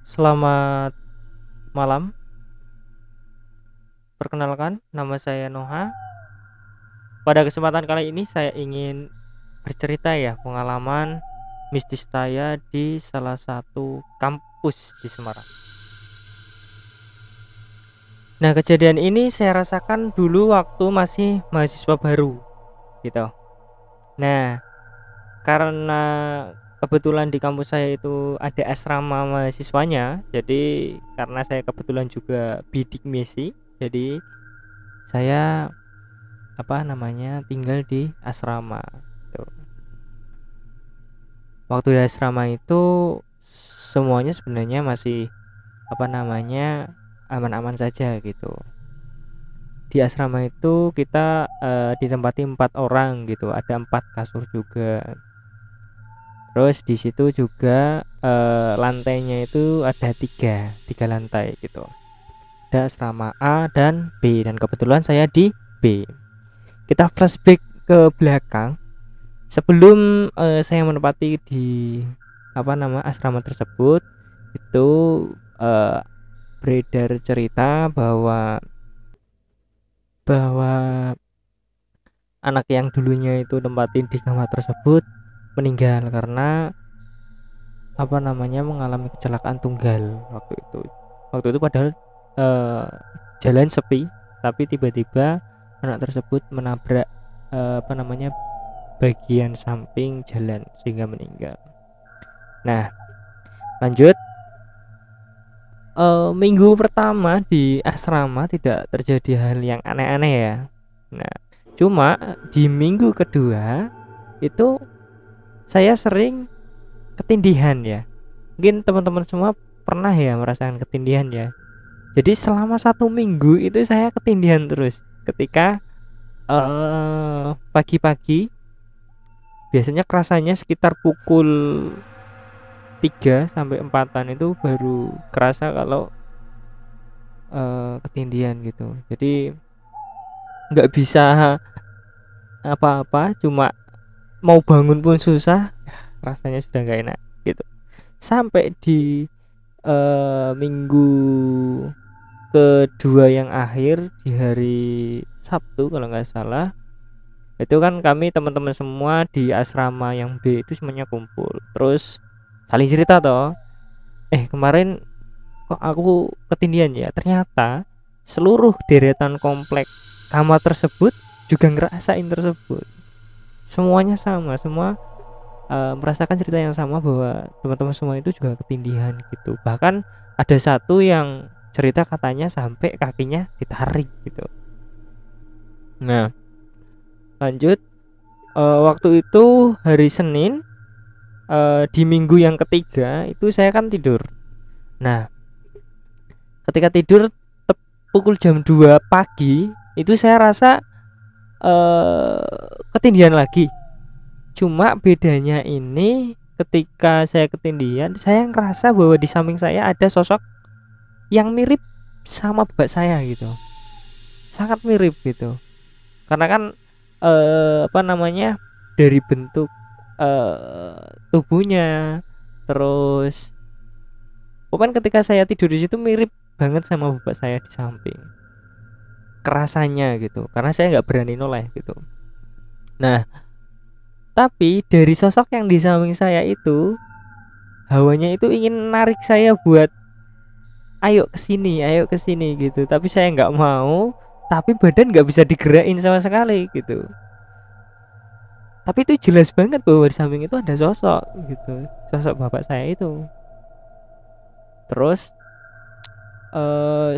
Selamat malam, perkenalkan nama saya Noha. Pada kesempatan kali ini saya ingin bercerita ya pengalaman mistis saya di salah satu kampus di Semarang. Nah, kejadian ini saya rasakan dulu waktu masih mahasiswa baru gitu. Nah, karena kebetulan di kampus saya itu ada asrama mahasiswanya, jadi karena saya kebetulan juga bidik misi, jadi saya tinggal di asrama tuh. Waktu di asrama itu semuanya sebenarnya masih aman-aman saja gitu. Di asrama itu kita ditempati 4 orang gitu, ada 4 kasur juga. Terus di situ juga lantainya itu ada tiga lantai gitu. Ada asrama A dan B, dan kebetulan saya di B. Kita flashback ke belakang sebelum saya menempati di asrama tersebut. Itu eh, beredar cerita bahwa anak yang dulunya itu tempatin di kamar tersebut meninggal karena mengalami kecelakaan tunggal waktu itu padahal eh, jalan sepi, tapi tiba-tiba anak tersebut menabrak bagian samping jalan sehingga meninggal. Nah, lanjut. Minggu pertama di asrama tidak terjadi hal yang aneh-aneh ya. Nah, cuma di minggu kedua itu saya sering ketindihan ya. Mungkin teman-teman semua pernah ya merasakan ketindihan ya. Jadi selama 1 minggu itu saya ketindihan terus ketika pagi-pagi, biasanya kerasanya sekitar pukul 3 sampai 4-an itu baru kerasa kalau ketindihan gitu. Jadi nggak bisa apa-apa, cuma mau bangun pun susah, rasanya sudah nggak enak gitu. Sampai di minggu kedua yang akhir, di hari Sabtu kalau nggak salah, itu kan kami teman-teman semua di asrama yang B itu semuanya kumpul, terus saling cerita toh, kemarin kok aku ketindihan ya. Ternyata seluruh deretan komplek kamar tersebut juga ngerasain tersebut, semuanya sama, semua merasakan cerita yang sama bahwa teman-teman semua itu juga ketindihan gitu. Bahkan ada satu yang cerita katanya sampai kakinya ditarik gitu. Nah, lanjut. Waktu itu hari Senin, di minggu yang ketiga itu saya kan tidur. Nah, ketika tidur pukul jam 2 pagi itu saya rasa ketindihan lagi. Cuma bedanya ini, ketika saya ketindihan saya ngerasa bahwa di samping saya ada sosok yang mirip sama bapak saya gitu. Sangat mirip gitu. Karena kan dari bentuk tubuhnya, terus pokoknya ketika saya tidur di situ mirip banget sama bapak saya di samping. Kerasanya gitu. Karena saya nggak berani noleh gitu. Nah, tapi dari sosok yang di samping saya itu, hawanya itu ingin narik saya buat ayo ke sini gitu. Tapi saya nggak mau, tapi badan nggak bisa digerakin sama sekali gitu. Tapi itu jelas banget bahwa di samping itu ada sosok gitu, sosok bapak saya itu. Terus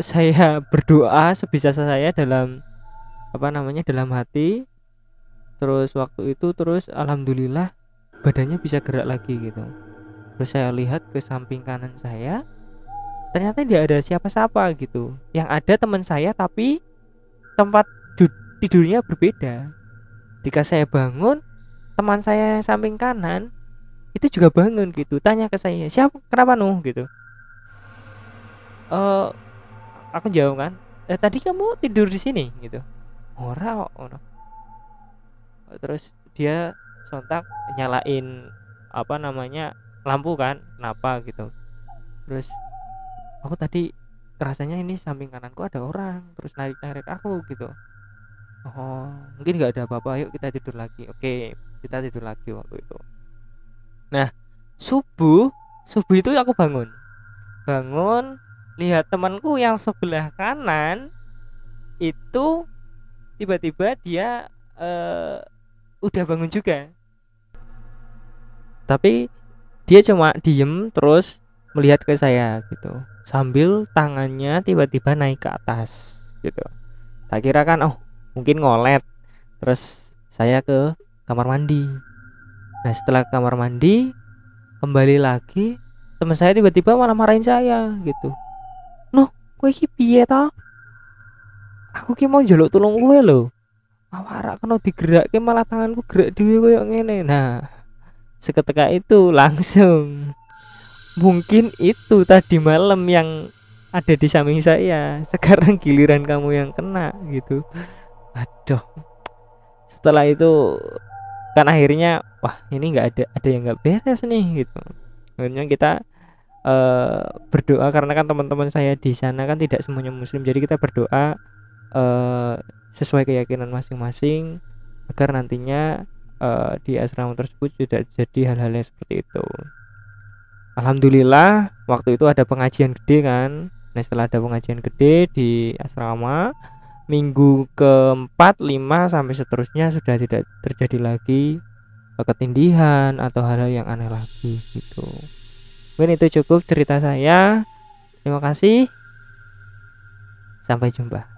saya berdoa sebisa saya dalam dalam hati. Terus waktu itu, terus alhamdulillah badannya bisa gerak lagi gitu. Terus saya lihat ke samping kanan saya, ternyata tidak ada siapa-siapa gitu. Yang ada teman saya, tapi tempat tidurnya berbeda. Ketika saya bangun, teman saya samping kanan itu juga bangun gitu, tanya ke saya, siapa, kenapa nuh gitu. eh aku jawab kan, tadi kamu tidur di sini gitu. Ora kok, ora. Terus dia sontak nyalain lampu kan, kenapa gitu. Terus aku tadi rasanya ini samping kananku ada orang terus narik aku gitu. Oh mungkin nggak ada apa-apa, yuk kita tidur lagi. Oke, kita tidur lagi waktu itu. Nah subuh subuh itu aku bangun lihat temanku yang sebelah kanan itu tiba-tiba dia udah bangun juga, tapi dia cuma diem terus melihat ke saya gitu sambil tangannya tiba-tiba naik ke atas gitu. Tak kira kan oh mungkin ngolet, terus saya ke kamar mandi. Nah setelah ke kamar mandi kembali lagi, teman saya tiba-tiba malah marahin saya gitu. Noh kowe iki piye ta, aku ki mau njaluk tulung kowe lho, awak kena digerakke malah tanganku gerak dhewe koyo ngene. Nah seketika itu langsung, mungkin itu tadi malam yang ada di samping saya, sekarang giliran kamu yang kena gitu. Aduh, setelah itu kan akhirnya wah ini nggak ada yang nggak beres nih gitu. Akhirnya kita berdoa karena kan teman-teman saya di sana kan tidak semuanya muslim, jadi kita berdoa eh, sesuai keyakinan masing-masing agar nantinya di asrama tersebut tidak jadi hal-hal yang seperti itu. Alhamdulillah waktu itu ada pengajian gede kan. Nah setelah ada pengajian gede di asrama, minggu keempat, lima sampai seterusnya sudah tidak terjadi lagi ketindihan atau hal-hal yang aneh lagi gitu. Mungkin itu cukup cerita saya. Terima kasih. Sampai jumpa.